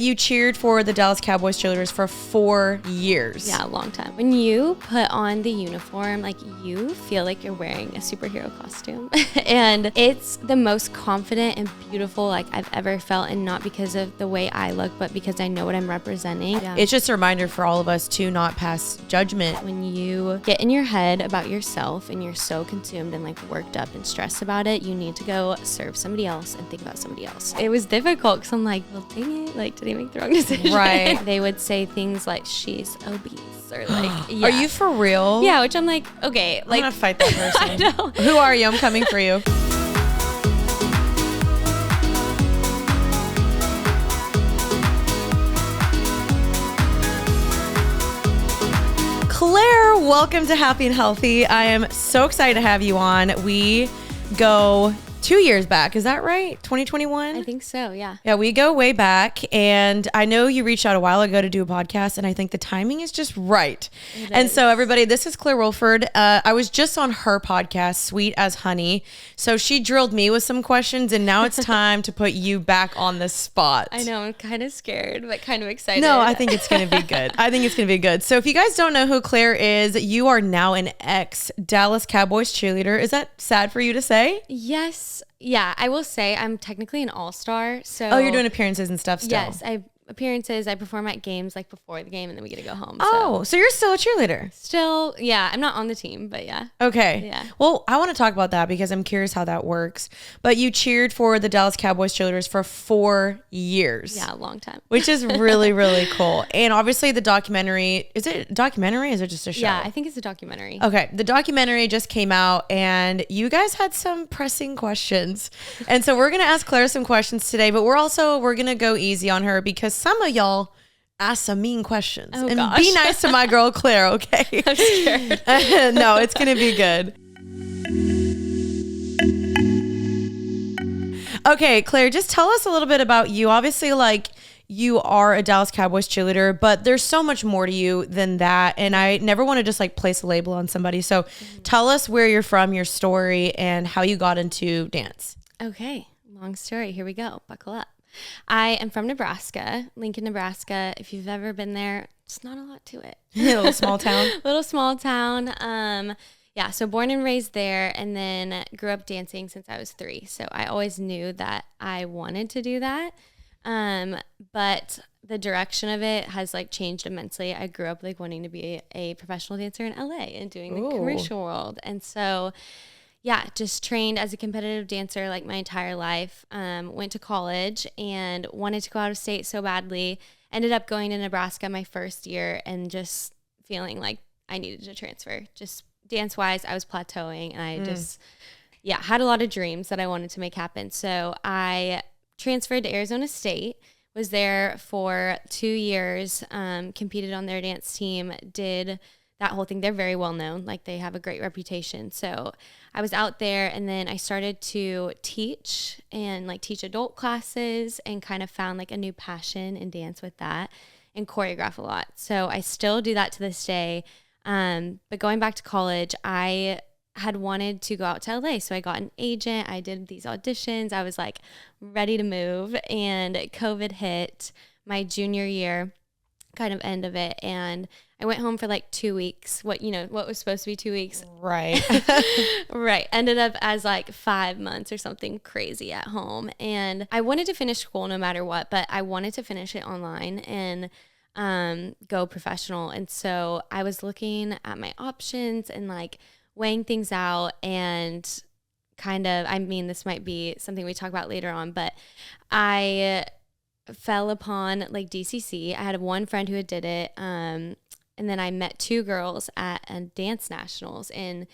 You cheered for the Dallas Cowboys Cheerleaders for 4 years. Yeah, a long time. When you put on the uniform, like you feel like you're wearing a superhero costume. And it's the most confident and beautiful like I've ever felt, and not because of the way I look, but because I know what I'm representing. Yeah. It's just a reminder for all of us to not pass judgment. When you get in your head about yourself and you're so consumed and like worked up and stressed about it, you need to go serve somebody else and think about somebody else. It was difficult because I'm like, well, dang it, like, did I make the wrong decision? Right. They would say things like, she's obese, or like, yeah. Are you for real? Yeah, which I'm like, okay. Like, I'm gonna fight that person. I know. Who are you? I'm coming for you. Claire, welcome to Happy and Healthy. I am so excited to have you on. We go 2 years back. Is that right? 2021? I think so, yeah. Yeah, we go way back. And I know you reached out a while ago to do a podcast, and I think the timing is just right. So everybody, this is Claire Wolford. I was just on her podcast, Sweet as Honey. So she drilled me with some questions, and now it's time to put you back on the spot. I know, I'm kind of scared, but kind of excited. No, I think it's going to be good. I think it's going to be good. So if you guys don't know who Claire is, you are now an ex-Dallas Cowboys cheerleader. Is that sad for you to say? Yes. Yeah, I will say I'm technically an all-star. So Oh, you're doing appearances and stuff still? Yes, I perform at games like before the game, and then we get to go home. Oh, so you're still a cheerleader? Still, yeah. I'm not on the team, but yeah. Okay. Yeah. Well, I want to talk about that because I'm curious how that works. But you cheered for the Dallas Cowboys Cheerleaders for 4 years. Yeah, a long time. Which is really, really cool. And obviously the documentary, is it a documentary or is it just a show? Yeah, I think it's a documentary. Okay. The documentary just came out and you guys had some pressing questions. And so we're going to ask Claire some questions today, but we're going to go easy on her because some of y'all ask some mean questions. Oh, and gosh. be nice to my girl, Claire, okay? I'm scared. No, it's going to be good. Okay, Claire, just tell us a little bit about you. Obviously, like, you are a Dallas Cowboys cheerleader, but there's so much more to you than that. And I never want to just like place a label on somebody. So tell us where you're from, your story, and how you got into dance. Okay, long story. Here we go. Buckle up. I am from Nebraska, Lincoln, Nebraska. If you've ever been there, it's not a lot to it. A little small town. Little small town. Yeah, so born and raised there, and then grew up dancing since I was 3. So I always knew that I wanted to do that. But the direction of it has like changed immensely. I grew up like wanting to be a professional dancer in LA and doing the commercial world. And so yeah, just trained as a competitive dancer like my entire life. Went to college and wanted to go out of state so badly. Ended up going to Nebraska my first year and just feeling like I needed to transfer. Just dance-wise, I was plateauing, and I just, had a lot of dreams that I wanted to make happen. So I transferred to Arizona State, was there for 2 years, competed on their dance team, did that whole thing. They're very well known, like they have a great reputation. So I was out there, and then I started to teach and like teach adult classes, and kind of found like a new passion in dance with that, and choreograph a lot. So I still do that to this day. But going back to college, I had wanted to go out to LA. So I got an agent. I did these auditions. I was like ready to move, and COVID hit my junior year, kind of end of it. And I went home for like 2 weeks. What was supposed to be 2 weeks. Right. Right. Ended up as like 5 months or something crazy at home. And I wanted to finish school no matter what, but I wanted to finish it online and go professional. And so I was looking at my options and like weighing things out, and kind of, I mean, this might be something we talk about later on, but I fell upon like DCC. I had one friend who did it. And then I met 2 girls at a dance nationals in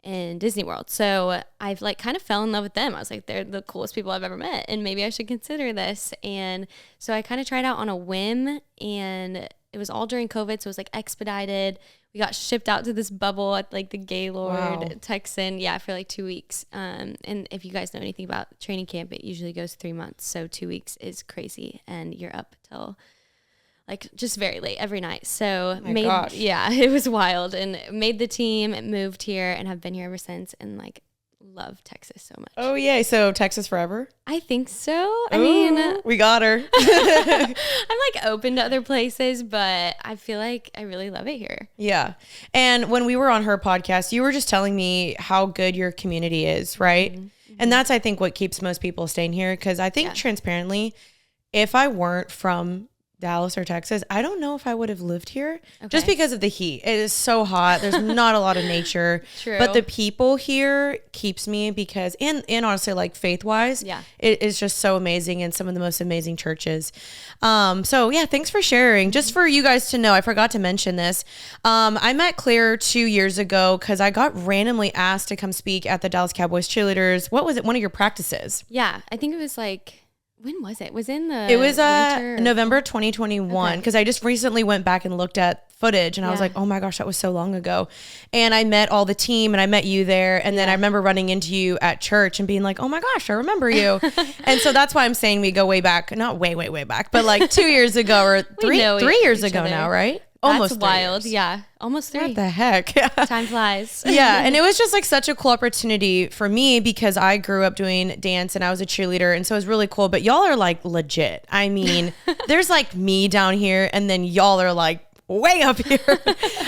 Disney World. So I've like kind of fell in love with them. I was like, they're the coolest people I've ever met, and maybe I should consider this. And so I kind of tried out on a whim, and it was all during COVID. So it was like expedited. We got shipped out to this bubble at like the Gaylord Texan, for like 2 weeks. And if you guys know anything about training camp, it usually goes 3 months. So 2 weeks is crazy, and you're up till like just very late every night. So it was wild, and made the team, moved here, and have been here ever since, and like love Texas so much. Oh, yay. So Texas forever? I think so. I mean, we got her. I'm like open to other places, but I feel like I really love it here. Yeah. And when we were on her podcast, you were just telling me how good your community is, right? Mm-hmm. And that's, I think, what keeps most people staying here. Because I think transparently, if I weren't from Dallas or Texas, I don't know if I would have lived here just because of the heat. It is so hot. There's not a lot of nature. True. But the people here keeps me because, and honestly, like faith wise, it is just so amazing and some of the most amazing churches. So yeah, thanks for sharing. Just for you guys to know, I forgot to mention this. I met Claire 2 years ago because I got randomly asked to come speak at the Dallas Cowboys Cheerleaders. What was it? One of your practices? Yeah, I think it was like, when was it? It was November 2021 because I just recently went back and looked at footage and I was like, oh my gosh, that was so long ago. And I met all the team and I met you there. And then I remember running into you at church and being like, oh my gosh, I remember you. And so that's why I'm saying we go way back, not way back, but like 2 years ago or three years ago now, right? Almost wild. Yeah. Almost 3. What the heck? Time flies. Yeah. And it was just like such a cool opportunity for me because I grew up doing dance and I was a cheerleader. And so it was really cool. But y'all are like legit. I mean, there's like me down here and then y'all are like way up here.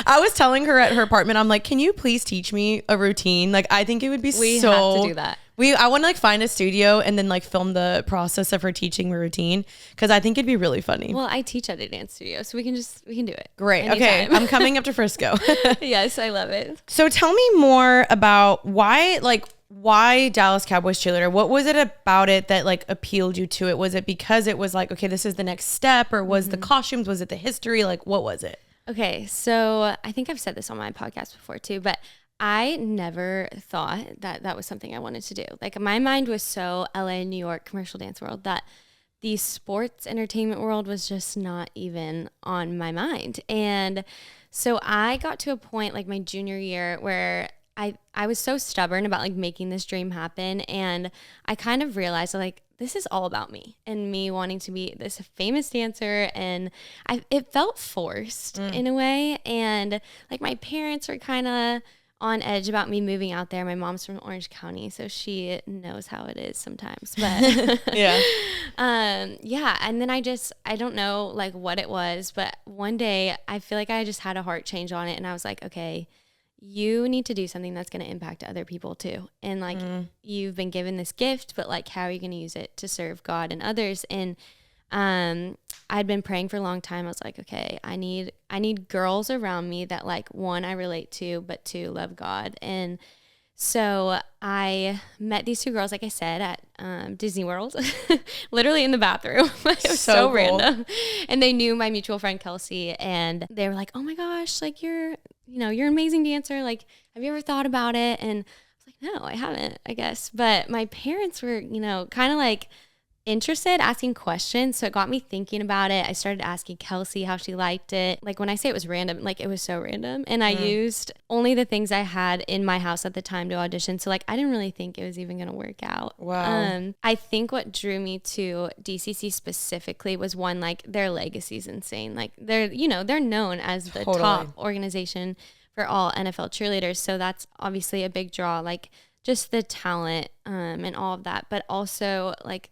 I was telling her at her apartment, I'm like, can you please teach me a routine? Like, I think it would be we have to do that. I want to like find a studio and then like film the process of her teaching me routine because I think it'd be really funny. Well, I teach at a dance studio, so we can do it. Great. Anytime. Okay. I'm coming up to Frisco. Yes, I love it. So tell me more about why Dallas Cowboys Cheerleader? What was it about it that like appealed you to it? Was it because it was like, okay, this is the next step, or was the costumes? Was it the history? Like, what was it? Okay. So I think I've said this on my podcast before too, but I never thought that was something I wanted to do. Like my mind was so LA, New York, commercial dance world that the sports entertainment world was just not even on my mind. And so I got to a point like my junior year where I was so stubborn about like making this dream happen. And I kind of realized like, this is all about me and me wanting to be this famous dancer. And it felt forced in a way. And like my parents were kind of on edge about me moving out there. My mom's from Orange County, so she knows how it is sometimes. But yeah. And then I don't know like what it was, but one day I feel like I just had a heart change on it, and I was like, okay, you need to do something that's going to impact other people too. And like you've been given this gift, but like how are you going to use it to serve God and others? And I'd been praying for a long time. I was like, okay, I need girls around me that like, one, I relate to, but two, love God. And so I met these 2 girls, like I said, at Disney World, literally in the bathroom. It was so cool. Random. And they knew my mutual friend Kelsey, and they were like, oh my gosh, like you're an amazing dancer. Like, have you ever thought about it? And I was like, no, I haven't, I guess. But my parents were, kind of like interested, asking questions. So it got me thinking about it. I started asking Kelsey how she liked it. Like when I say it was random, like it was so random. And I used only the things I had in my house at the time to audition. So like I didn't really think it was even going to work out. Wow. I think what drew me to DCC specifically was one, like their legacy is insane. Like they're known as the top organization for all NFL cheerleaders. So that's obviously a big draw, like just the talent and all of that. But also like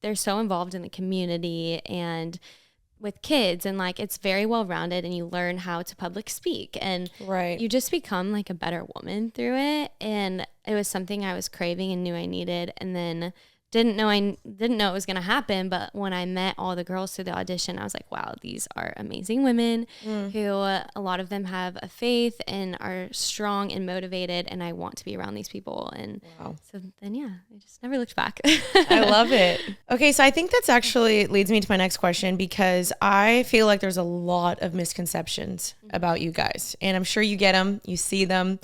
they're so involved in the community and with kids, and like it's very well rounded, and you learn how to public speak, and you just become like a better woman through it. And it was something I was craving and knew I needed, and then didn't know it was going to happen. But when I met all the girls through the audition, I was like, wow, these are amazing women who a lot of them have a faith and are strong and motivated, and I want to be around these people. And so then, I just never looked back. I love it. Okay, so I think that's actually leads me to my next question, because I feel like there's a lot of misconceptions about you guys, and I'm sure you get them, you see them.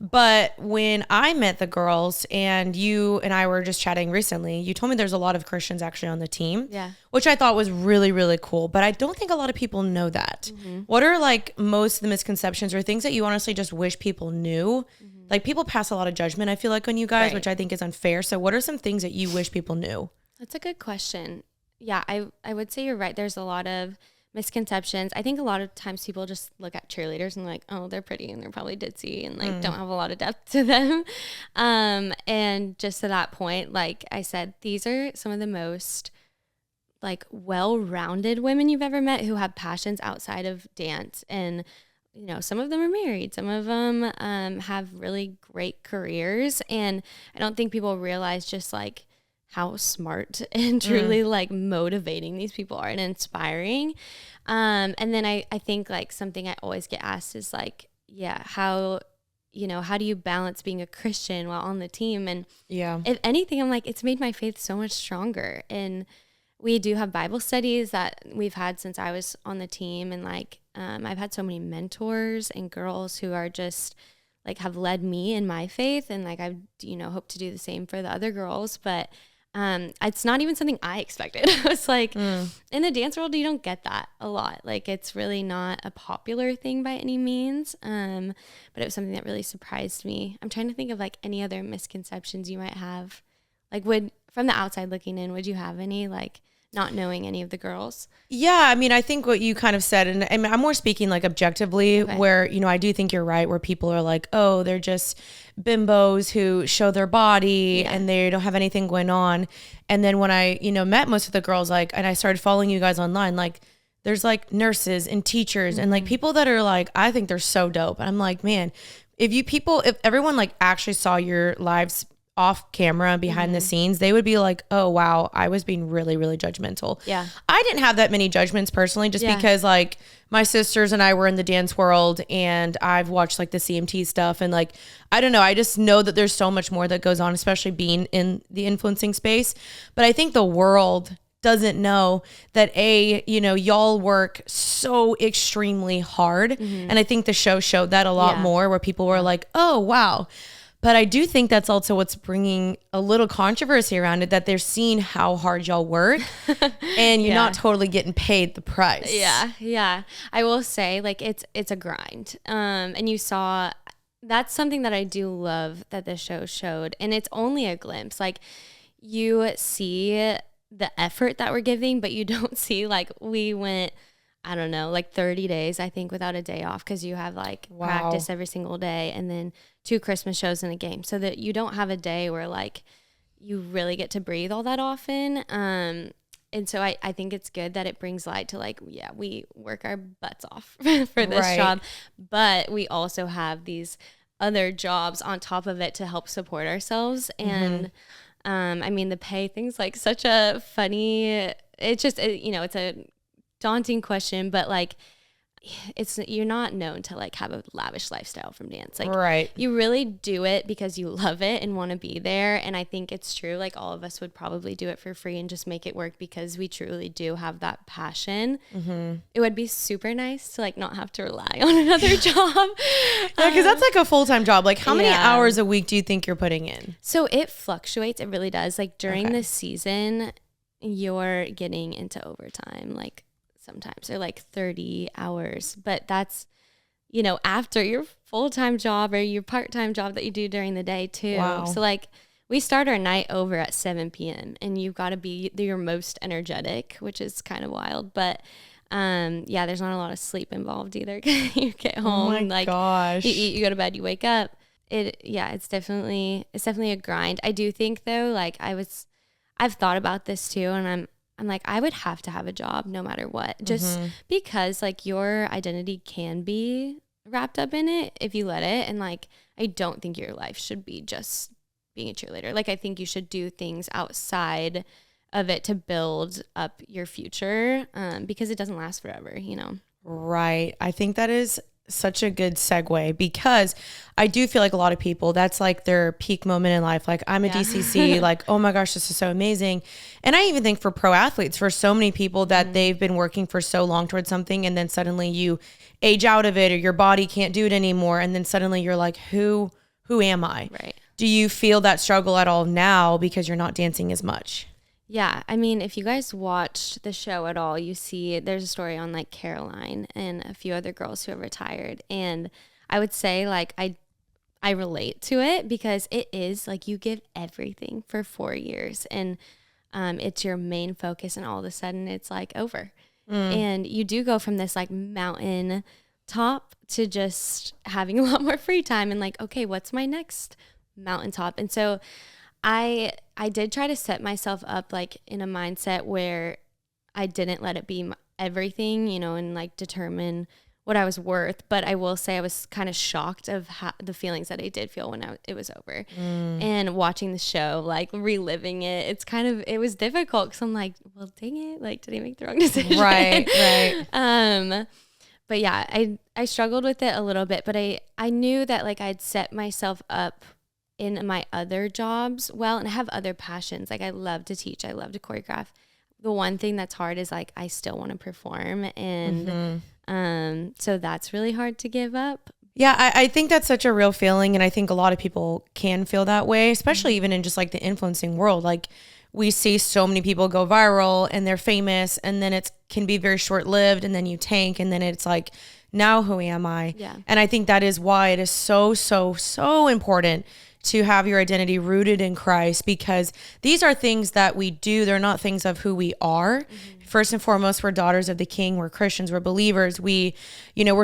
But when I met the girls and you and I were just chatting recently, you told me there's a lot of Christians actually on the team, which I thought was really, really cool. But I don't think a lot of people know that. What are like most of the misconceptions or things that you honestly just wish people knew? Like people pass a lot of judgment, I feel like, on you guys, which I think is unfair. So what are some things that you wish people knew? That's a good question. Yeah, I would say you're right. There's a lot of misconceptions. I think a lot of times people just look at cheerleaders and like, oh, they're pretty and they're probably ditzy and like don't have a lot of depth to them. And just to that point, like I said, these are some of the most like well-rounded women you've ever met who have passions outside of dance. And, you know, some of them are married, some of them have really great careers. And I don't think people realize just like how smart and truly like motivating these people are and inspiring. And then I think like something I always get asked is like, yeah, how do you balance being a Christian while on the team? And if anything, I'm like, it's made my faith so much stronger. And we do have Bible studies that we've had since I was on the team. And like, I've had so many mentors and girls who are just like have led me in my faith. And like, I, hope to do the same for the other girls, but it's not even something I expected. It's like in the dance world, you don't get that a lot. Like it's really not a popular thing by any means. But it was something that really surprised me. I'm trying to think of like any other misconceptions you might have. Like from the outside looking in, would you have any, like not knowing any of the girls? Yeah. I mean, I think what you kind of said, and I mean, I'm more speaking like objectively where, I do think you're right, where people are like, oh, they're just bimbos who show their body and they don't have anything going on. And then when I, met most of the girls, like, and I started following you guys online, like there's like nurses and teachers and like people that are like, I think they're so dope. And I'm like, man, if everyone like actually saw your lives off camera behind the scenes, they would be like, oh wow, I was being really, really judgmental. Yeah. I didn't have that many judgments personally, just because like my sisters and I were in the dance world and I've watched like the CMT stuff and like, I don't know, I just know that there's so much more that goes on, especially being in the influencing space. But I think the world doesn't know that y'all work so extremely hard. And I think the show showed that a lot more, where people were like, oh wow. But I do think that's also what's bringing a little controversy around it, that they're seeing how hard y'all work and you're not totally getting paid the price. Yeah. I will say like it's a grind. And you saw, that's something that I do love that the show showed, and it's only a glimpse. Like you see the effort that we're giving, but you don't see like we went, I don't know, like 30 days, I think, without a day off, because you have like practice every single day and then 2 Christmas shows in a game, so that you don't have a day where like you really get to breathe all that often. And so I think it's good that it brings light to like, we work our butts off for this job, but we also have these other jobs on top of it to help support ourselves. And I mean, the pay thing's like such a funny, it's a daunting question, but like you're not known to like have a lavish lifestyle from dance. Like you really do it because you love it and want to be there. And I think it's true. Like all of us would probably do it for free and just make it work because we truly do have that passion. It would be super nice to like not have to rely on another job. Because that's like a full-time job. Like how many hours a week do you think you're putting in? So it fluctuates. It really does. Like during the season, you're getting into overtime. Like sometimes they're like 30 hours, but that's, after your full-time job or your part-time job that you do during the day too. Wow. So like we start our night over at 7 p.m. and you've got to be your most energetic, which is kind of wild. But there's not a lot of sleep involved either. You get home, gosh, you eat, you go to bed, you wake up. It's definitely a grind. I do think though, like I've thought about this too, and I'm like, I would have to have a job no matter what, just because like your identity can be wrapped up in it if you let it. And like, I don't think your life should be just being a cheerleader. Like, I think you should do things outside of it to build up your future, because it doesn't last forever, Right. I think that is such a good segue, because I do feel like a lot of people, that's like their peak moment in life. Like I'm a DCC, like, oh my gosh, this is so amazing. And I even think for pro athletes, for so many people that they've been working for so long towards something, and then suddenly you age out of it, or your body can't do it anymore. And then suddenly you're like, who am I? Right. Do you feel that struggle at all now because you're not dancing as much? Yeah, I mean, if you guys watched the show at all, you see there's a story on like Caroline and a few other girls who have retired. And I would say like I relate to it, because it is like you give everything for 4 years and it's your main focus, and all of a sudden it's like over. And you do go from this like mountain top to just having a lot more free time and like, okay, what's my next mountaintop? And so I did try to set myself up like in a mindset where I didn't let it be everything, you know, and like determine what I was worth. But I will say I was kind of shocked of the feelings that I did feel when it was over. And watching the show, like reliving it, it was difficult because I'm like, well, dang it, like, did I make the wrong decision? Right. But yeah, I struggled with it a little bit, but I knew that like I'd set myself up in my other jobs well, and I have other passions. Like I love to teach, I love to choreograph. The one thing that's hard is like I still want to perform, and so that's really hard to give up. Yeah, I think that's such a real feeling, and I think a lot of people can feel that way, especially even in just like the influencing world. Like we see so many people go viral and they're famous, and then it can be very short-lived, and then you tank, and then it's like, now who am I? Yeah. And I think that is why it is so, so, so important to have your identity rooted in Christ, because these are things that we do. They're not things of who we are. First and foremost, we're daughters of the King. We're Christians. We're believers. We're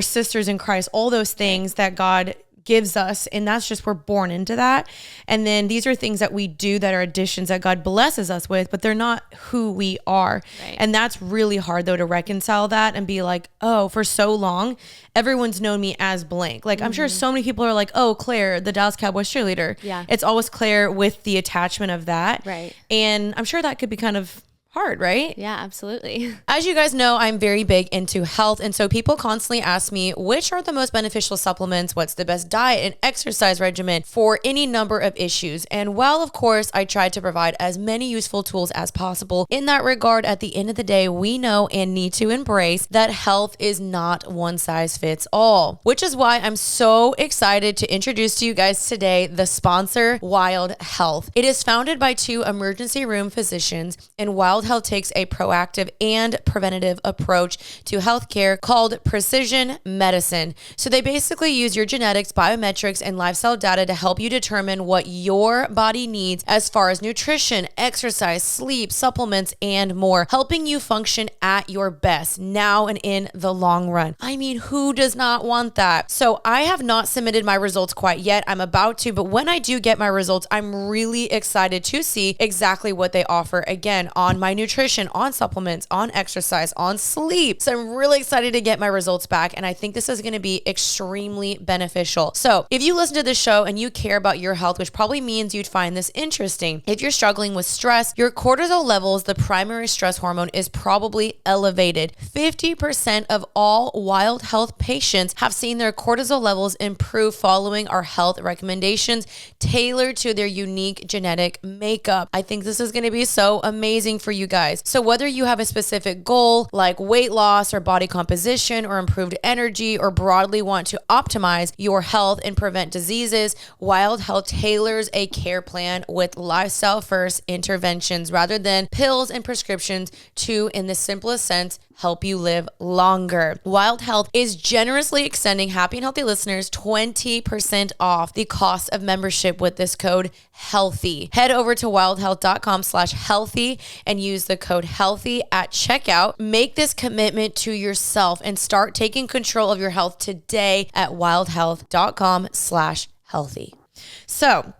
sisters in Christ. All those things that God gives us, and that's just, we're born into that. And then these are things that we do that are additions that God blesses us with, but they're not who we are. Right. And that's really hard though, to reconcile that and be like, oh, for so long everyone's known me as blank. Like I'm sure so many people are like, oh, Claire, the Dallas Cowboys cheerleader. Yeah. It's always Claire with the attachment of that. Right. And I'm sure that could be kind of hard, right? Yeah, absolutely. As you guys know, I'm very big into health. And so people constantly ask me, which are the most beneficial supplements? What's the best diet and exercise regimen for any number of issues? And while, of course, I try to provide as many useful tools as possible in that regard, at the end of the day, we know and need to embrace that health is not one size fits all, which is why I'm so excited to introduce to you guys today the sponsor, Wild Health. It is founded by two emergency room physicians, and Wild Health takes a proactive and preventative approach to healthcare called precision medicine. So they basically use your genetics, biometrics, and lifestyle data to help you determine what your body needs as far as nutrition, exercise, sleep, supplements, and more, helping you function at your best now and in the long run. I mean, who does not want that? So I have not submitted my results quite yet. I'm about to, but when I do get my results, I'm really excited to see exactly what they offer, again, on my nutrition, on supplements, on exercise, on sleep. So I'm really excited to get my results back, and I think this is going to be extremely beneficial. So if you listen to this show and you care about your health, which probably means you'd find this interesting, if you're struggling with stress, your cortisol levels, the primary stress hormone, is probably elevated. 50% of all Wild Health patients have seen their cortisol levels improve following our health recommendations tailored to their unique genetic makeup. I think this is going to be so amazing for you guys. So whether you have a specific goal like weight loss or body composition or improved energy, or broadly want to optimize your health and prevent diseases, Wild Health tailors a care plan with lifestyle first interventions rather than pills and prescriptions to, in the simplest sense, help you live longer. Wild Health is generously extending happy and healthy listeners 20% off the cost of membership with this code HEALTHY. Head over to wildhealth.com/healthy and use the code HEALTHY at checkout. Make this commitment to yourself and start taking control of your health today at wildhealth.com/healthy. So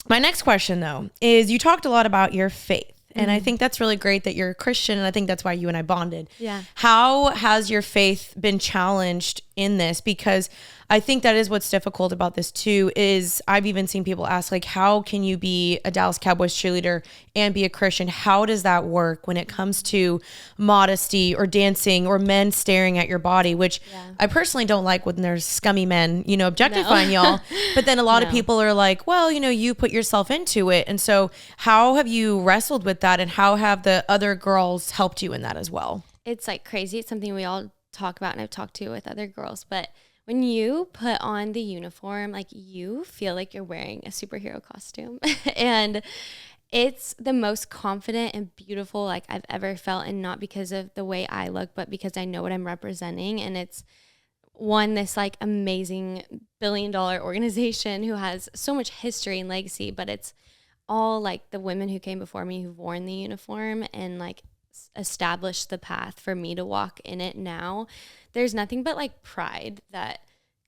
my next question though is, you talked a lot about your faith. And I think that's really great that you're a Christian. And I think that's why you and I bonded. Yeah. How has your faith been challenged in this? Because I think that is what's difficult about this too, is I've even seen people ask, like, how can you be a Dallas Cowboys cheerleader and be a Christian? How does that work when it comes to modesty or dancing or men staring at your body, which I personally don't like when there's scummy men, objectifying y'all. But then a lot of people are like, well, you put yourself into it. And so how have you wrestled with that, and how have the other girls helped you in that as well? It's like crazy. It's something we all talk about, and I've talked to with other girls, but when you put on the uniform, like, you feel like you're wearing a superhero costume. And it's the most confident and beautiful like I've ever felt, and not because of the way I look, but because I know what I'm representing. And it's this like amazing billion-dollar organization who has so much history and legacy, but it's all like the women who came before me who've worn the uniform, and like established the path for me to walk in it now, there's nothing but like pride that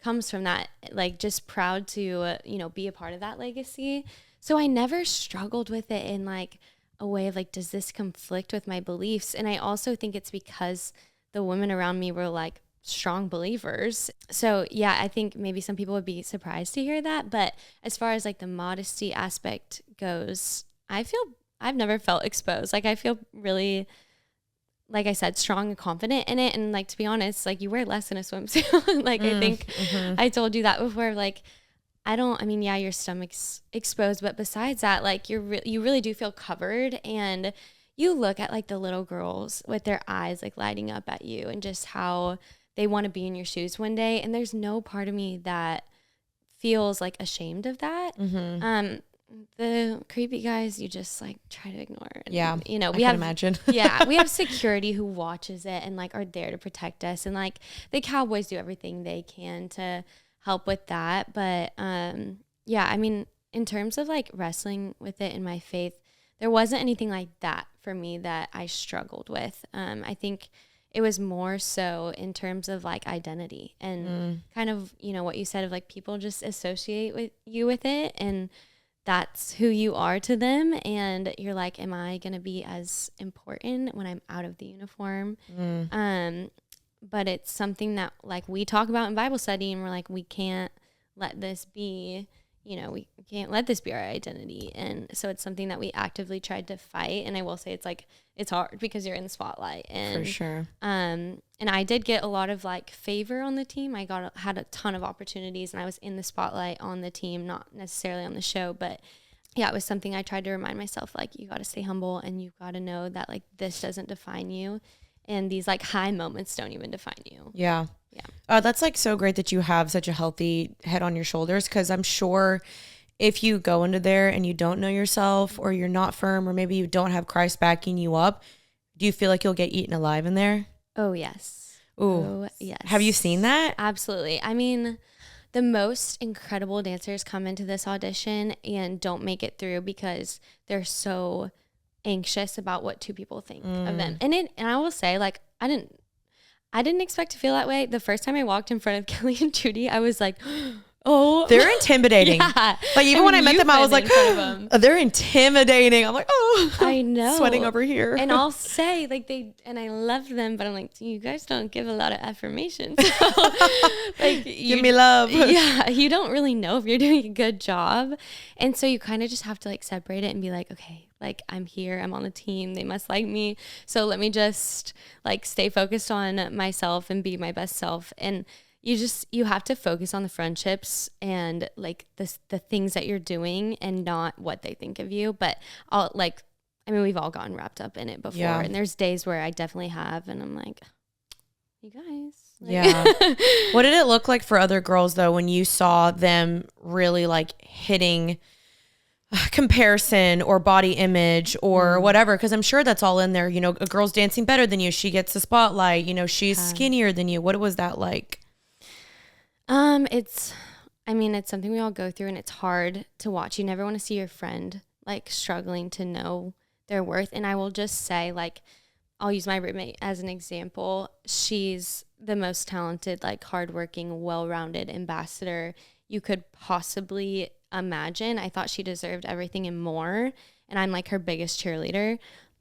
comes from that, like just proud to, be a part of that legacy. So I never struggled with it in like a way of like, does this conflict with my beliefs? And I also think it's because the women around me were like strong believers. So yeah, I think maybe some people would be surprised to hear that. But as far as like the modesty aspect goes, I've never felt exposed. Like I feel really, like I said, strong and confident in it. And like, to be honest, like you wear less in a swimsuit. Like I think I told you that before, like, yeah, your stomach's exposed, but besides that, like you really do feel covered, and you look at like the little girls with their eyes like lighting up at you and just how they want to be in your shoes one day. And there's no part of me that feels like ashamed of that. The creepy guys, you just like try to ignore. And, yeah. We can imagine. Yeah. We have security who watches it and like are there to protect us. And like the Cowboys do everything they can to help with that. But yeah, I mean, in terms of like wrestling with it in my faith, there wasn't anything like that for me that I struggled with. I think it was more so in terms of like identity and kind of, what you said of like people just associate with you with it, and that's who you are to them. And you're like, am I going to be as important when I'm out of the uniform? But it's something that like we talk about in Bible study, and we're like, we can't let this be, we can't let this be our identity. And so it's something that we actively tried to fight. And I will say it's hard because you're in the spotlight. And for sure. And I did get a lot of like favor on the team. I had a ton of opportunities, and I was in the spotlight on the team, not necessarily on the show, but yeah, it was something I tried to remind myself, like, you got to stay humble, and you got to know that like this doesn't define you. And these like high moments don't even define you. Yeah. Yeah. That's like so great that you have such a healthy head on your shoulders, because I'm sure if you go into there and you don't know yourself, or you're not firm, or maybe you don't have Christ backing you up, do you feel like you'll get eaten alive in there? Oh, yes. Ooh. Oh, yes. Have you seen that? Absolutely. I mean, the most incredible dancers come into this audition and don't make it through because they're so anxious about what two people think of them. And I will say, like, I didn't expect to feel that way. The first time I walked in front of Kelly and Judy, I was like, oh, they're intimidating. Yeah. Like even when I met them, I was like, they're intimidating. I'm like, oh, I know, sweating over here. And I'll say like and I love them, but I'm like, you guys don't give a lot of affirmation. So, like, give me love. Yeah, you don't really know if you're doing a good job, and so you kind of just have to like separate it and be like, okay, like I'm here, I'm on the team, they must like me, so let me just like stay focused on myself and be my best self. And you have to focus on the friendships and like the things that you're doing, and not what they think of you. But we've all gotten wrapped up in it before. Yeah. And there's days where I definitely have, and I'm like, you guys. Like, yeah. What did it look like for other girls though, when you saw them really like hitting comparison or body image or whatever? Because I'm sure that's all in there. A girl's dancing better than you, she gets the spotlight, she's skinnier than you. What was that like? It's something we all go through, and it's hard to watch. You never want to see your friend like struggling to know their worth. And I will just say, like, I'll use my roommate as an example. She's the most talented, like hardworking, well-rounded ambassador you could possibly imagine. I thought she deserved everything and more. And I'm like her biggest cheerleader,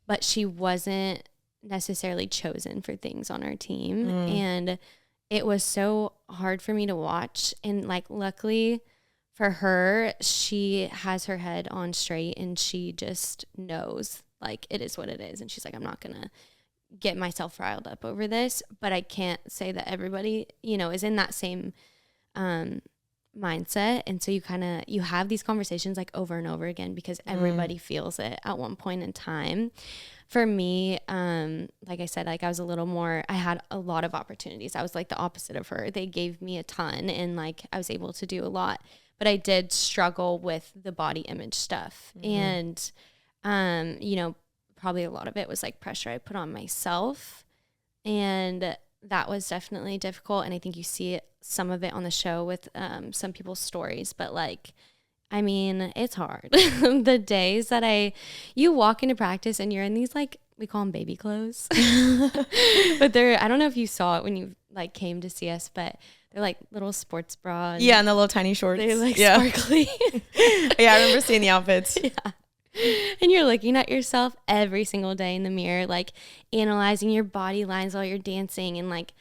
but she wasn't necessarily chosen for things on our team. And it was so hard for me to watch. And like, luckily for her, she has her head on straight, and she just knows like it is what it is. And she's like, I'm not going to get myself riled up over this. But I can't say that everybody, is in that same mindset. And so you have these conversations like over and over again, because everybody feels it at one point in time. For me, like I said, like I had a lot of opportunities. I was like the opposite of her. They gave me a ton, and like I was able to do a lot, but I did struggle with the body image stuff. And, probably a lot of it was like pressure I put on myself, and that was definitely difficult. And I think you see some of it on the show with some people's stories, but like, it's hard. The days that you walk into practice and you're in these like we call them baby clothes, but I don't know if you saw it when you like came to see us, but they're like little sports bras. Yeah, and the little tiny shorts. They're like sparkly. Yeah, I remember seeing the outfits. Yeah. And you're looking at yourself every single day in the mirror, like analyzing your body lines while you're dancing. And like,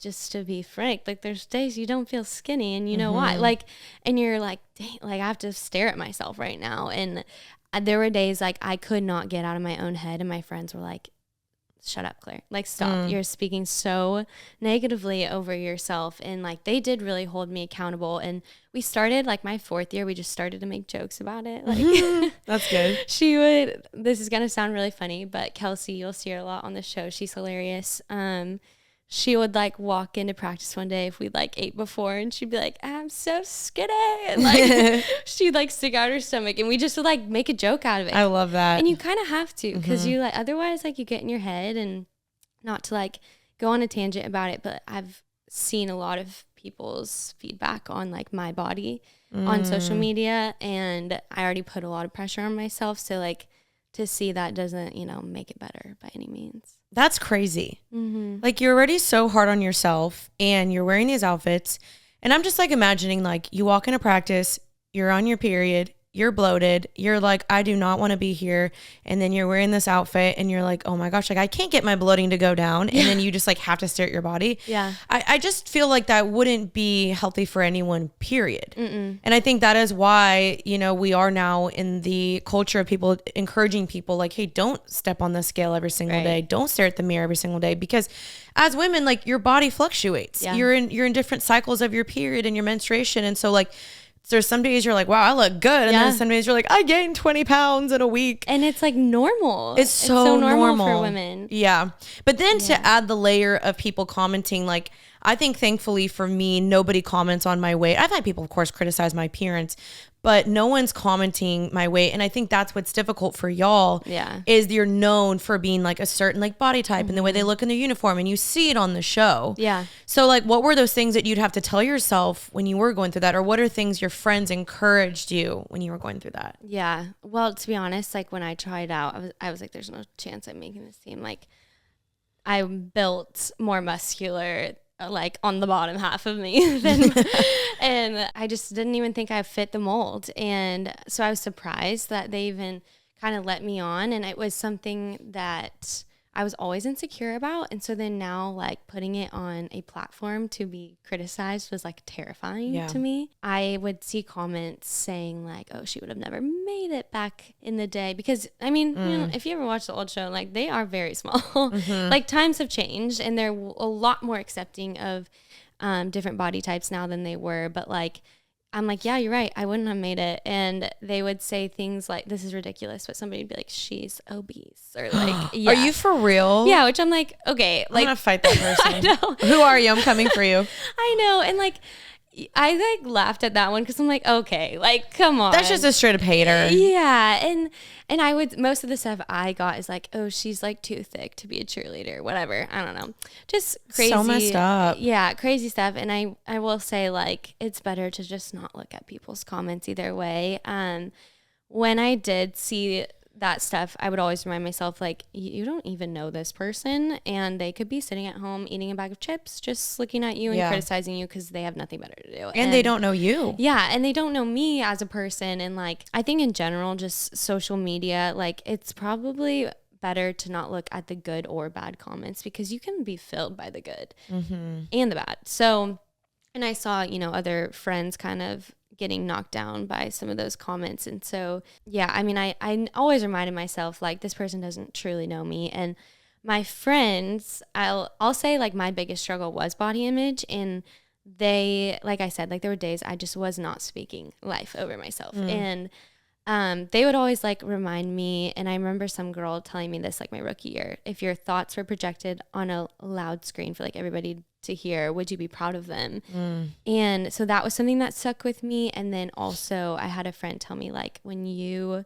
just to be frank, like there's days you don't feel skinny and you know why. Like, and you're like, dang, like I have to stare at myself right now. And there were days like I could not get out of my own head. And my friends were like, shut up, Claire. Like, stop. You're speaking so negatively over yourself. And like, they did really hold me accountable. And we started like my 4th year, we just started to make jokes about it. Like, that's good. This is going to sound really funny, but Kelsey, you'll see her a lot on the show. She's hilarious. She would like walk into practice one day if we like ate before, and she'd be like, I'm so skinny. And like, she'd like stick out her stomach, and we just would like make a joke out of it. I love that. And you kind of have to, because you like, otherwise like you get in your head. And not to like go on a tangent about it, but I've seen a lot of people's feedback on like my body on social media, and I already put a lot of pressure on myself. So like, to see that doesn't, make it better by any means. That's crazy. Like, you're already so hard on yourself and you're wearing these outfits. And I'm just like imagining, like, you walk into practice, you're on your period, you're bloated, you're like, I do not want to be here. And then you're wearing this outfit and you're like, oh my gosh, like I can't get my bloating to go down. And then you just like have to stare at your body. Yeah. I just feel like that wouldn't be healthy for anyone, period. And I think that is why, we are now in the culture of people encouraging people like, hey, don't step on the scale every single day. Don't stare at the mirror every single day, because as women, like your body fluctuates. Yeah. You're in different cycles of your period and your menstruation. And so like, there's some days you're like, wow, I look good. And then some days you're like, I gained 20 pounds in a week. And it's like normal. It's so normal for women. Yeah. But then to add the layer of people commenting, like, I think thankfully for me, nobody comments on my weight. I've had people, of course, criticize my appearance, but no one's commenting my weight. And I think that's what's difficult for y'all. Yeah. Is you're known for being like a certain like body type and the way they look in their uniform, and you see it on the show. Yeah. So like, what were those things that you'd have to tell yourself when you were going through that? Or what are things your friends encouraged you when you were going through that? Yeah. Well, to be honest, like when I tried out, I was like, there's no chance I'm making this team. Like, I built more muscular like on the bottom half of me than, and I just didn't even think I fit the mold. And so I was surprised that they even kind of let me on. And it was something that I was always insecure about. And so then now like putting it on a platform to be criticized was like terrifying to me. I would see comments saying like, oh, she would have never made it back in the day. Because I mean, if you ever watch the old show, like they are very small. Like times have changed and they're a lot more accepting of different body types now than they were. But like, I'm like, yeah, you're right. I wouldn't have made it. And they would say things like, this is ridiculous. But somebody would be like, she's obese. Or like, Are you for real? Yeah, which I'm like, okay. Like, I'm going to fight that person. I know. Who are you? I'm coming for you. I know. And like, I like laughed at that one because I'm like, okay, like, come on. That's just a straight up hater. Yeah. And I would, most of the stuff I got is like, oh, she's like too thick to be a cheerleader, whatever. I don't know. Just crazy. So messed up. Yeah. Crazy stuff. And I will say like, it's better to just not look at people's comments either way. When I did see that stuff, I would always remind myself, like, you don't even know this person, and they could be sitting at home eating a bag of chips, just looking at you and criticizing you because they have nothing better to do. And they don't know you. Yeah, and they don't know me as a person. And, like, I think in general, just social media, like, it's probably better to not look at the good or bad comments because you can be filled by the good and the bad. So, and I saw, other friends kind of getting knocked down by some of those comments. And so, yeah, I mean, I always reminded myself, like, this person doesn't truly know me. And my friends, I'll say, like, my biggest struggle was body image. And they, like I said, like, there were days I just was not speaking life over myself. And they would always, like, remind me, and I remember some girl telling me this, like, my rookie year, if your thoughts were projected on a loud screen for, like, everybody to hear, would you be proud of them? And so that was something that stuck with me. And then also I had a friend tell me, like, when you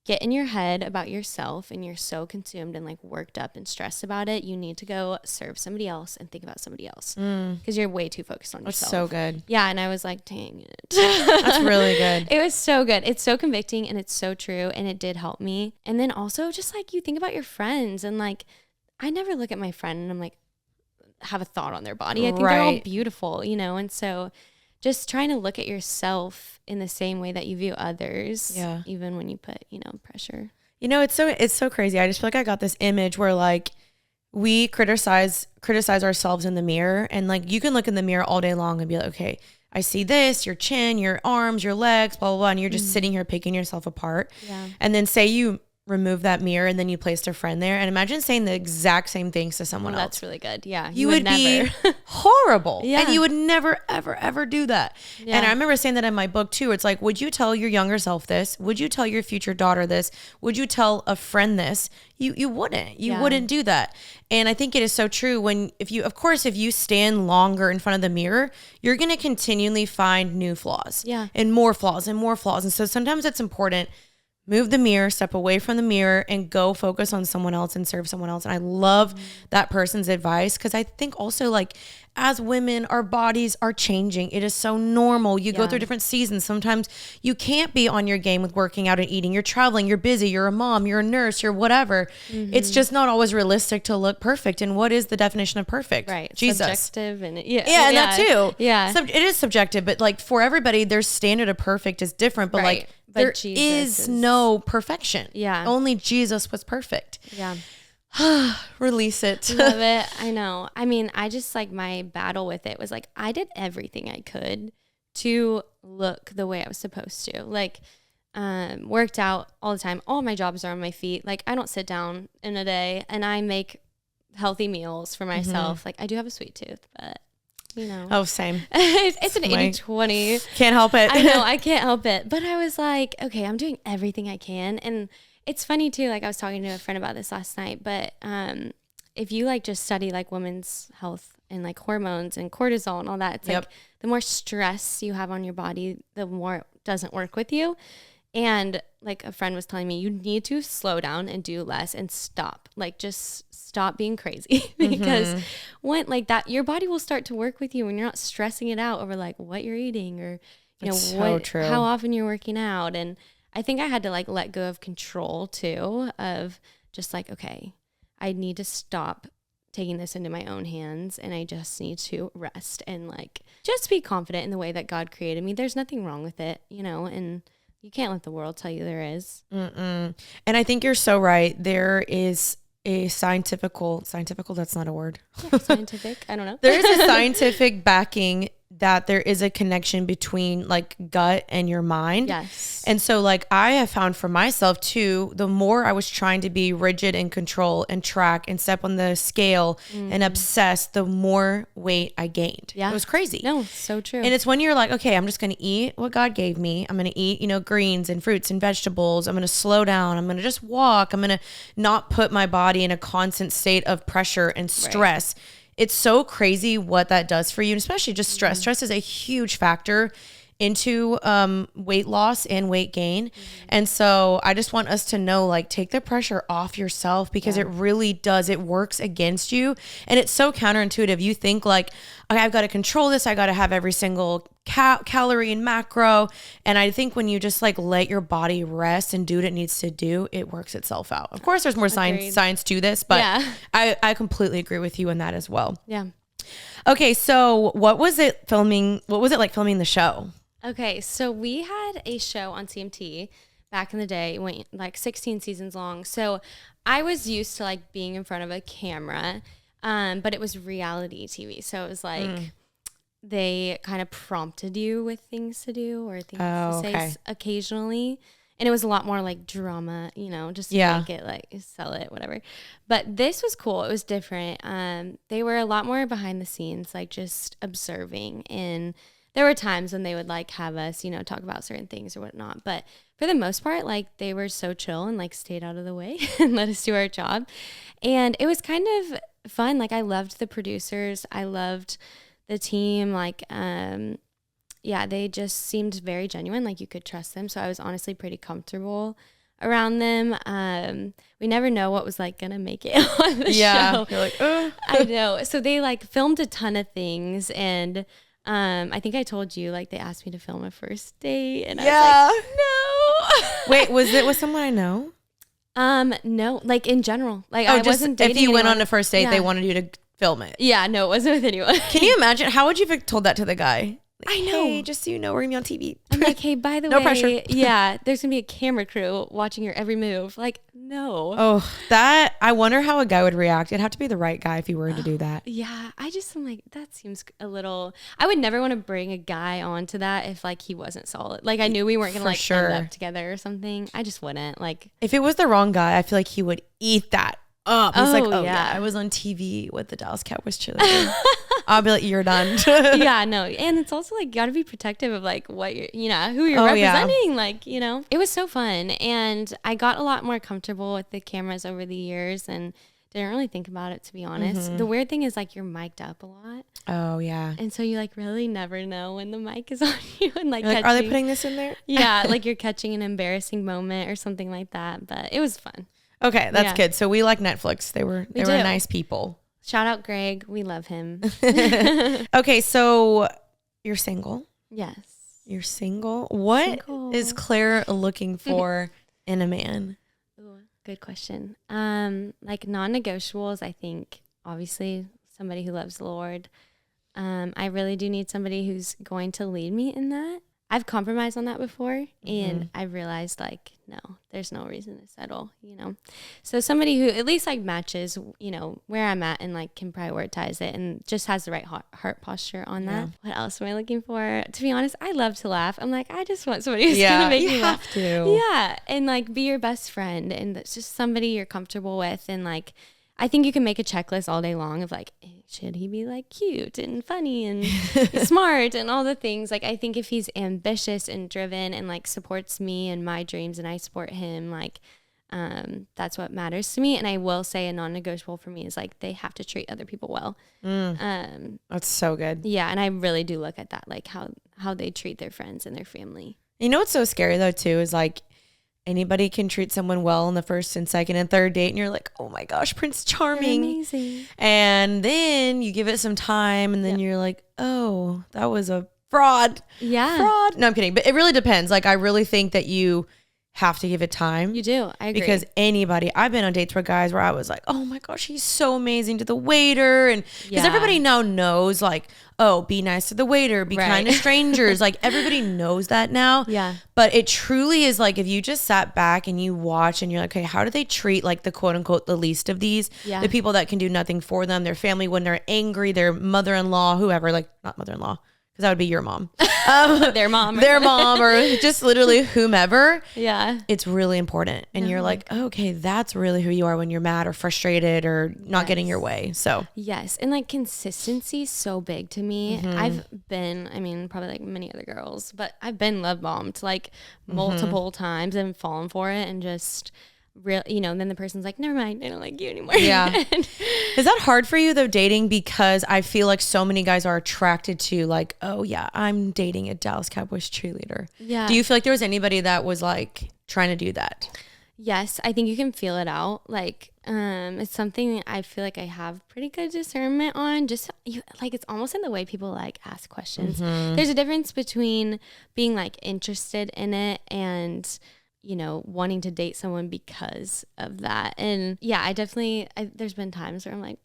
get in your head about yourself and you're so consumed and like worked up and stressed about it, you need to go serve somebody else and think about somebody else because you're way too focused on yourself. That's so good. Yeah. And I was like, dang it. That's really good. It was so good. It's so convicting and it's so true. And it did help me. And then also just like you think about your friends and like, I never look at my friend and I'm like, have a thought on their body. I think they're all beautiful, you know? And so just trying to look at yourself in the same way that you view others, even when you put, you know, pressure. You know, it's so crazy. I just feel like I got this image where like we criticize ourselves in the mirror, and like you can look in the mirror all day long and be like, okay, I see this, your chin, your arms, your legs, blah, blah, blah. And you're just sitting here picking yourself apart. Yeah. And then say you remove that mirror and then you placed a friend there, and imagine saying the exact same things to someone else. That's really good. Yeah. You would never. Be horrible. Yeah. And you would never, ever, ever do that. Yeah. And I remember saying that in my book too. It's like, would you tell your younger self this? Would you tell your future daughter this? Would you tell a friend this? You wouldn't. You wouldn't do that. And I think it is so true if you stand longer in front of the mirror, you're going to continually find new flaws. Yeah. And more flaws and more flaws. And so sometimes it's important. Move the mirror, step away from the mirror, and go focus on someone else and serve someone else. And I love that person's advice, because I think also like as women, our bodies are changing. It is so normal. You go through different seasons. Sometimes you can't be on your game with working out and eating. You're traveling, you're busy, you're a mom, you're a nurse, you're whatever. It's just not always realistic to look perfect. And what is the definition of perfect? Right. Jesus. Subjective and and that too. Yeah. It is subjective, but like for everybody, their standard of perfect is different. But like there is no perfection. Yeah. Only Jesus was perfect. Yeah. Release it. Love it. I know. I mean, I just like my battle with it was like I did everything I could to look the way I was supposed to. Like worked out all the time. All my jobs are on my feet. Like I don't sit down in a day, and I make healthy meals for myself. Like I do have a sweet tooth, but you know. Oh, same. It's an 80-20. Can't help it. I know, I can't help it. But I was like, okay, I'm doing everything I can. And it's funny too, like I was talking to a friend about this last night, but if you like just study like women's health and like hormones and cortisol and all that, it's like the more stress you have on your body, the more it doesn't work with you. And like a friend was telling me, you need to slow down and do less and stop. Like just stop being crazy because when like that, your body will start to work with you when you're not stressing it out over like what you're eating or, you know, how often you're working out. And I think I had to like let go of control too, of just like, okay, I need to stop taking this into my own hands, and I just need to rest and like just be confident in the way that God created me. There's nothing wrong with it, you know, and you can't let the world tell you there is. And I think you're so right. There is a scientifical, that's not a word. Yeah, scientific, I don't know. There is a scientific backing that there is a connection between like gut and your mind. Yes. And so like I have found for myself too, the more I was trying to be rigid and control and track and step on the scale and obsess, the more weight I gained. Yeah. It was crazy. No, so true. And it's when you're like, okay, I'm just going to eat what God gave me. I'm going to eat, you know, greens and fruits and vegetables. I'm going to slow down. I'm going to just walk. I'm going to not put my body in a constant state of pressure and stress. Right. It's so crazy what that does for you, and especially just stress. Stress is a huge factor into weight loss and weight gain. And so I just want us to know, like, take the pressure off yourself, because it really does. It works against you. And it's so counterintuitive. You think like, okay, I've got to control this. I got to have every single calorie and macro. And I think when you just like let your body rest and do what it needs to do, it works itself out. Of course, there's more science to this, but I completely agree with you on that as well. Yeah. Okay. So what was it like filming the show? Okay, so we had a show on CMT back in the day. It went like 16 seasons long. So I was used to like being in front of a camera, but it was reality TV. So it was like they kind of prompted you with things to do or things to say occasionally. And it was a lot more like drama, you know, just to make it like sell it, whatever. But this was cool. It was different. They were a lot more behind the scenes, like just observing, and there were times when they would like have us, you know, talk about certain things or whatnot. But for the most part, like they were so chill and like stayed out of the way and let us do our job. And it was kind of fun. Like I loved the producers. I loved the team. Like, they just seemed very genuine. Like you could trust them. So I was honestly pretty comfortable around them. We never know what was like gonna make it on the show. You're like, ugh. I know. So they like filmed a ton of things, and I think I told you like they asked me to film a first date, and I was like, no. Wait, was it with someone I know? No, like in general, like Oh, I just wasn't dating if you went anyone. on a first date, Yeah. they wanted you to film it. Yeah, no, it wasn't with anyone. Can you imagine? How would you have told that to the guy? Like, I know. Hey, just so you know, we're gonna be on TV. I'm like, hey, by the No way, pressure. yeah, there's gonna be a camera crew watching your every move. Like, no. Oh, that I wonder how a guy would react. It'd have to be the right guy if he were to do that. Yeah, I'm like, that seems a little. I would never want to bring a guy onto that if like he wasn't solid. Like I knew we weren't gonna For like sure. end up together or something. I just wouldn't like. If it was the wrong guy, I feel like he would eat that up. He's like, Oh, oh yeah, yeah. I was on TV with the Dallas Cowboys cheerleading. I'll be like, you're done. Yeah, no, and it's also like you got to be protective of like what you're, who you're Oh, yeah. representing. Like, it was so fun, and I got a lot more comfortable with the cameras over the years, and didn't really think about it, to be honest. The weird thing is like you're mic'd up a lot, Oh yeah. and so you like really never know when the mic is on you, and like, You're like, are they catching- putting this in there? yeah, like you're catching an embarrassing moment or something like that. But it was fun. Okay, that's Yeah. good. So we like Netflix. They were We do. nice people. Shout out Greg, we love him. Okay, so you're single. Yes. You're single. What is Single. Claire looking for in a man? Ooh, good question. Like non-negotiables, I think obviously somebody who loves the Lord. I really do need somebody who's going to lead me in that. I've compromised on that before, and I've realized like, no, there's no reason to settle, So somebody who at least like matches, where I'm at and like can prioritize it and just has the right heart posture on that. What else am I looking for? To be honest, I love to laugh. I'm like, I just want somebody who's gonna make you me have laugh. to. Yeah, and like be your best friend, and it's just somebody you're comfortable with, and like I think you can make a checklist all day long of like, should he be like cute and funny and smart and all the things. Like I think if he's ambitious and driven and like supports me and my dreams and I support him, like that's what matters to me. And I will say a non-negotiable for me is like they have to treat other people well. That's so good. Yeah, and I really do look at that, like how they treat their friends and their family. You know what's so scary though too is like anybody can treat someone well on the first and second and third date, and you're like, oh my gosh, Prince Charming. They're amazing. And then you give it some time, and then you're like, oh, that was a fraud. Yeah. Fraud. No, I'm kidding. But it really depends. Like, I really think that you have to give it time. You do. I agree. Because I've been on dates with guys where I was like, oh my gosh, he's so amazing to the waiter. And because everybody now knows like, oh, be nice to the waiter, be kind to strangers. Like everybody knows that now. Yeah. But it truly is like, if you just sat back and you watch and you're like, okay, how do they treat like the quote unquote, the least of these, Yeah. the people that can do nothing for them, their family when they're angry, their mother-in-law, whoever, like not mother-in-law, because that would be your mom. Their mom. Their mom or just literally whomever. Yeah. It's really important. And you're like, oh, okay, that's really who you are when you're mad or frustrated or not getting your way. So Yes. And like consistency is so big to me. I've been, probably like many other girls, but I've been love bombed like multiple times and fallen for it and just real, then the person's like, never mind, I don't like you anymore. Yeah. Is that hard for you though, dating? Because I feel like so many guys are attracted to like, oh yeah, I'm dating a Dallas Cowboys cheerleader. Yeah. Do you feel like there was anybody that was like trying to do that? Yes, I think you can feel it out. Like, it's something I feel like I have pretty good discernment on. Just like it's almost in the way people like ask questions. There's a difference between being like interested in it and wanting to date someone because of that. And yeah, I there's been times where I'm like,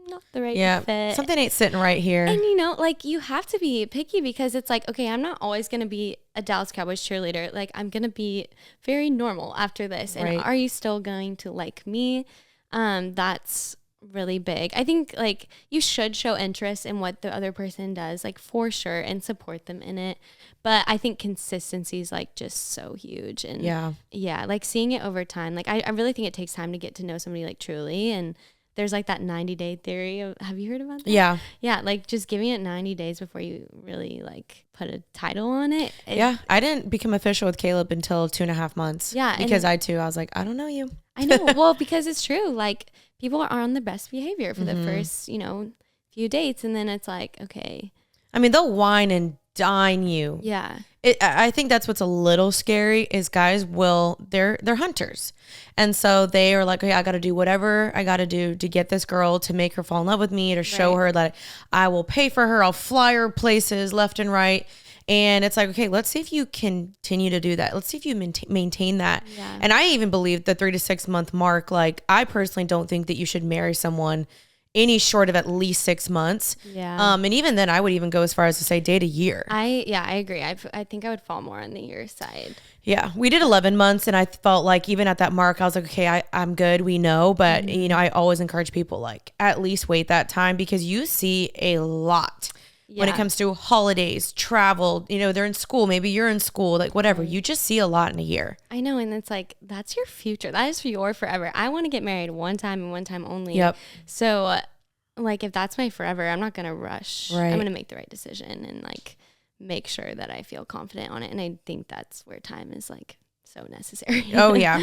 not the right fit. Something ain't sitting right here. And like you have to be picky because it's like, okay, I'm not always going to be a Dallas Cowboys cheerleader. Like I'm going to be very normal after this. And are you still going to like me? That's really big. I think like you should show interest in what the other person does, like for sure, and support them in it. But I think consistency is like just so huge. And yeah, like seeing it over time. Like I really think it takes time to get to know somebody like truly. And there's like that 90-day theory of, have you heard about that? Yeah. Yeah. Like just giving it 90 days before you really like put a title on it. Yeah. I didn't become official with Caleb until 2.5 months. Yeah. Because I was like, I don't know you. I know. Well, because it's true. Like people are on the best behavior for the first, few dates. And then it's like, okay. I mean, they'll whine and dine you. Yeah. I think that's what's a little scary is guys they're hunters. And so they are like, okay, I got to do whatever I got to do to get this girl, to make her fall in love with me, to show her that I will pay for her. I'll fly her places left and right. And it's like, okay, let's see if you continue to do that. Let's see if you maintain that. Yeah. And I even believe the 3 to 6 month mark, like I personally don't think that you should marry someone any short of at least 6 months. Yeah. And even then I would even go as far as to say date a year. I agree. I think I would fall more on the year side. Yeah. We did 11 months and I felt like even at that mark, I was like, okay, I'm good. We know. But you know, I always encourage people like at least wait that time because you see a lot. Yeah. When it comes to holidays, travel, you know, they're in school, maybe you're in school, like whatever, you just see a lot in a year. I know. And it's like, that's your future. That is for your forever. I want to get married one time and one time only. Yep. So like, if that's my forever, I'm not going to rush. Right. I'm going to make the right decision and like make sure that I feel confident on it. And I think that's where time is like so necessary. Oh yeah.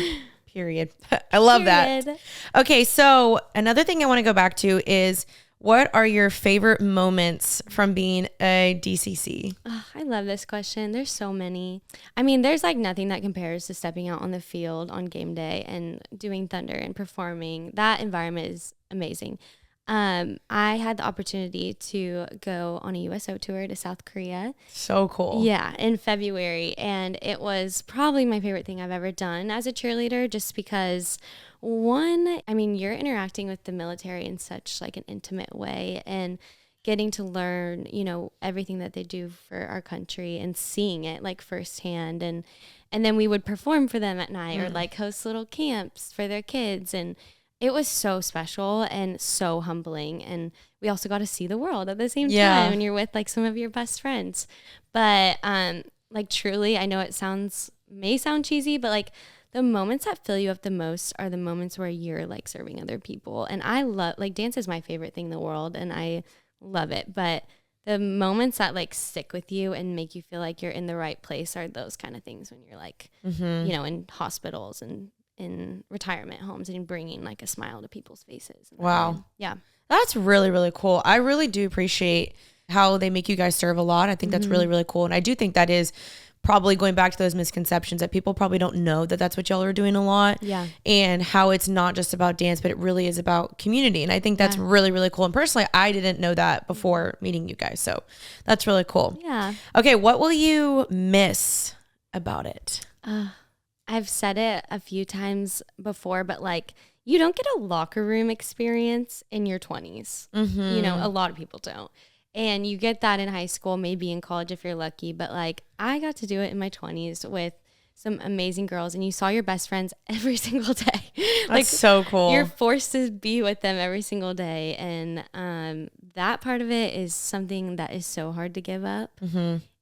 Period. I love that. Okay. So another thing I want to go back to is, what are your favorite moments from being a DCC? Oh, I love this question. There's so many. I mean, there's like nothing that compares to stepping out on the field on game day and doing thunder and performing. That environment is amazing. I had the opportunity to go on a USO tour to South Korea. So cool. Yeah, in February. And it was probably my favorite thing I've ever done as a cheerleader, just because one, I mean, you're interacting with the military in such like an intimate way and getting to learn, you know, everything that they do for our country and seeing it like firsthand. And then we would perform for them at night or like host little camps for their kids. And it was so special and so humbling. And we also got to see the world at the same time. And you're with like some of your best friends. But like truly, I know it may sound cheesy, but like the moments that fill you up the most are the moments where you're like serving other people. And I love, like, dance is my favorite thing in the world and I love it. But the moments that like stick with you and make you feel like you're in the right place are those kind of things when you're like, you know, in hospitals and in retirement homes and bringing like a smile to people's faces. Wow. Yeah. That's really, really cool. I really do appreciate how they make you guys serve a lot. I think that's really, really cool. And I do think that is probably going back to those misconceptions that people probably don't know that that's what y'all are doing a lot. Yeah. And how it's not just about dance, but it really is about community. And I think that's really, really cool. And personally, I didn't know that before meeting you guys. So that's really cool. Yeah. Okay. What will you miss about it? I've said it a few times before, but like, you don't get a locker room experience in your 20s. You know, a lot of people don't. And you get that in high school, maybe in college if you're lucky. But like, I got to do it in my 20s with some amazing girls, and you saw your best friends every single day. That's so cool. You're forced to be with them every single day. And that part of it is something that is so hard to give up.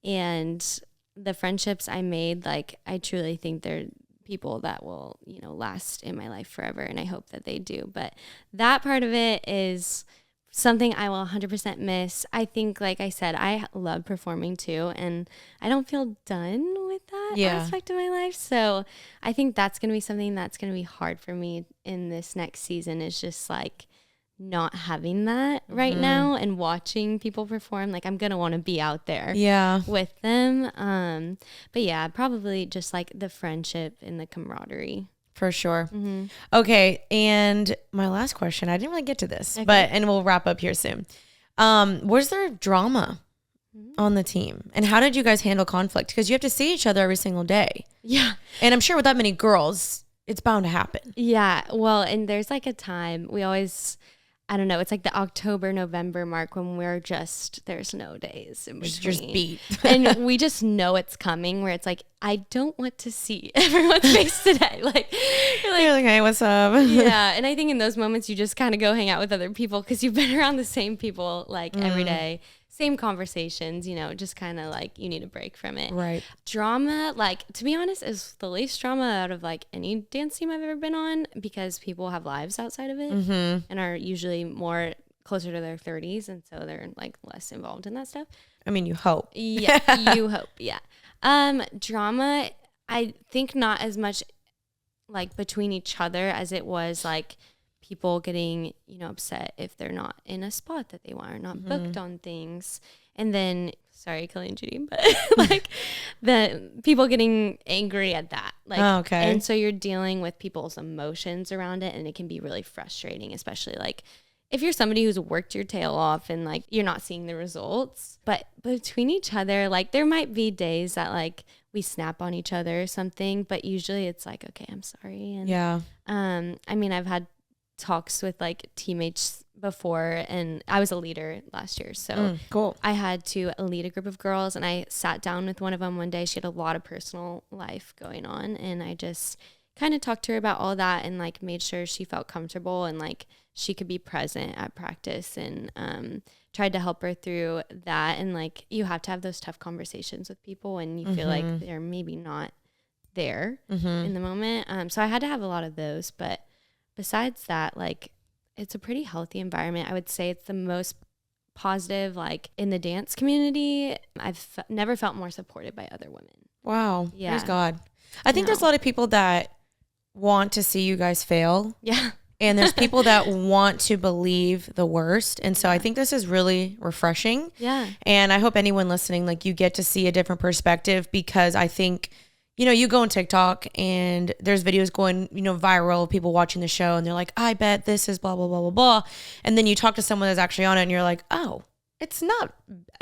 And the friendships I made, like, I truly think they're people that will, you know, last in my life forever. And I hope that they do. But that part of it is something I will 100% miss. I think, like I said, I love performing too, and I don't feel done with that aspect of my life. So I think that's going to be something that's going to be hard for me in this next season, is just like not having that right now and watching people perform. Like, I'm going to want to be out there with them. But yeah, probably just like the friendship and the camaraderie. For sure. Okay. And my last question, I didn't really get to this, and we'll wrap up here soon. Was there drama on the team? And how did you guys handle conflict? Because you have to see each other every single day. Yeah. And I'm sure with that many girls, it's bound to happen. Yeah. Well, and there's like a time we always, I don't know, it's like the October, November mark when there's no days in between. Just beat. And we just know it's coming, where it's like, I don't want to see everyone's face today. Like, you're like, hey, what's up? Yeah. And I think in those moments, you just kind of go hang out with other people because you've been around the same people like every day. Same conversations, you know, just kind of like you need a break from it. Right. Drama, like, to be honest, is the least drama out of like any dance team I've ever been on, because people have lives outside of it and are usually more closer to their 30s. And so they're like less involved in that stuff. I mean, you hope. Yeah, you hope. Yeah. Drama, I think not as much like between each other as it was like people getting, upset if they're not in a spot that they want or not booked on things. And then, sorry, Kelly and Judy, but like the people getting angry at that. Like, okay. And so you're dealing with people's emotions around it, and it can be really frustrating, especially like if you're somebody who's worked your tail off and like you're not seeing the results. But between each other, like there might be days that like we snap on each other or something, but usually it's like, okay, I'm sorry. And yeah. I mean, I've had talks with like teammates before, and I was a leader last year, so cool. I had to lead a group of girls, and I sat down with one of them one day. She had a lot of personal life going on, and I just kind of talked to her about all that and like made sure she felt comfortable and like she could be present at practice, and tried to help her through that. And like you have to have those tough conversations with people when you feel like they're maybe not there in the moment. So I had to have a lot of those, but besides that, like it's a pretty healthy environment. I would say it's the most positive, like in the dance community. I've never felt more supported by other women. Wow. Yeah. Praise God. I think there's a lot of people that want to see you guys fail. Yeah. And there's people that want to believe the worst. And so I think this is really refreshing. Yeah. And I hope anyone listening, like you get to see a different perspective, because I think, you go on TikTok and there's videos going, viral, people watching the show, and they're like, I bet this is blah, blah, blah, blah, blah. And then you talk to someone that's actually on it and you're like, oh, it's not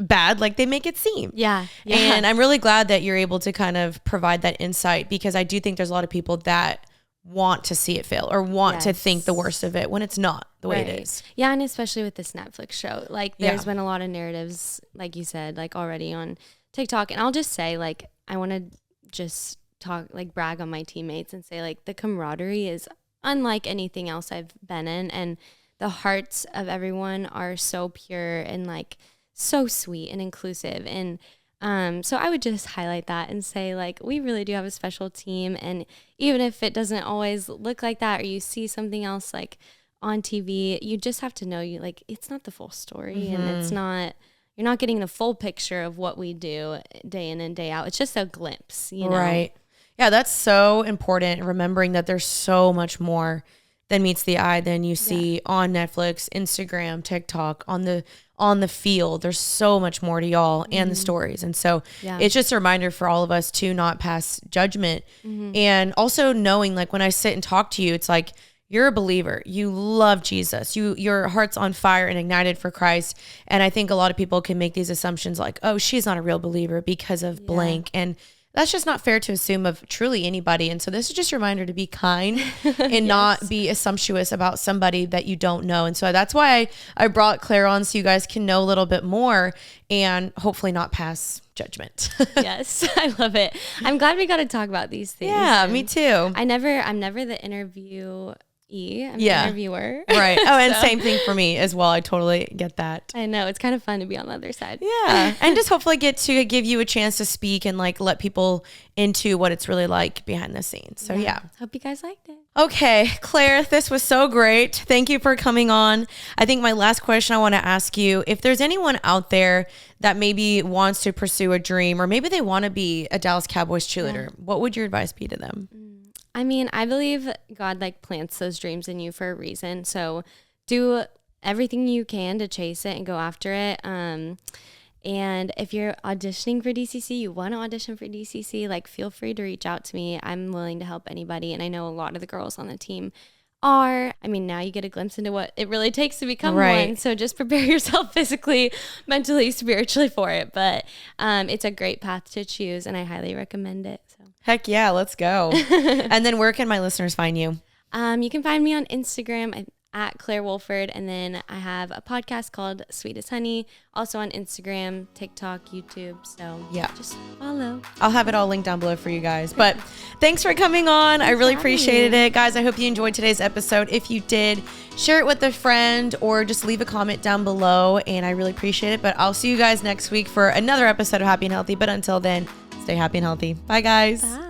bad like they make it seem. Yeah. And I'm really glad that you're able to kind of provide that insight, because I do think there's a lot of people that want to see it fail or want to think the worst of it when it's not the way it is. Yeah. And especially with this Netflix show, like there's been a lot of narratives, like you said, like already on TikTok. And I'll just say, like, I want to just brag on my teammates and say, like, the camaraderie is unlike anything else I've been in. And the hearts of everyone are so pure and like so sweet and inclusive. And so I would just highlight that and say, like, we really do have a special team. And even if it doesn't always look like that, or you see something else like on TV, you just have to know it's not the full story, and it's not, you're not getting the full picture of what we do day in and day out. It's just a glimpse, Right. Yeah, that's so important. Remembering that there's so much more than meets the eye than you see on Netflix, Instagram, TikTok, on the field. There's so much more to y'all and the stories. And so it's just a reminder for all of us to not pass judgment. And also knowing, like, when I sit and talk to you, it's like, you're a believer. You love Jesus. Your heart's on fire and ignited for Christ. And I think a lot of people can make these assumptions like, oh, she's not a real believer because of blank. And that's just not fair to assume of truly anybody. And so this is just a reminder to be kind and not be assumptuous about somebody that you don't know. And so that's why I brought Claire on, so you guys can know a little bit more and hopefully not pass judgment. Yes, I love it. I'm glad we got to talk about these things. Yeah, me too. I'm never the interviewee. I'm the interviewer. Right. Oh, and same thing for me as well. I totally get that. I know. It's kind of fun to be on the other side. Yeah. And just hopefully get to give you a chance to speak and like let people into what it's really like behind the scenes. So yeah. Hope you guys liked it. Okay, Claire, this was so great. Thank you for coming on. I think my last question I want to ask you, if there's anyone out there that maybe wants to pursue a dream, or maybe they want to be a Dallas Cowboys cheerleader, what would your advice be to them? I mean, I believe God like plants those dreams in you for a reason. So do everything you can to chase it and go after it. And if you're auditioning for DCC, you want to audition for DCC, like feel free to reach out to me. I'm willing to help anybody. And I know a lot of the girls on the team are. I mean, now you get a glimpse into what it really takes to become one. So just prepare yourself physically, mentally, spiritually for it. But it's a great path to choose, and I highly recommend it. So. Heck yeah, let's go. And then where can my listeners find you? You can find me on Instagram at Claire Wolford, and then I have a podcast called Sweet as Honey, also on Instagram, TikTok, YouTube. So yeah, just follow. I'll have it all linked down below for you guys. But thanks for coming on. I really appreciated it. Guys, I hope you enjoyed today's episode. If you did, share it with a friend or just leave a comment down below, and I really appreciate it. But I'll see you guys next week for another episode of Happy and Healthy. But until then, stay happy and healthy. Bye, guys. Bye.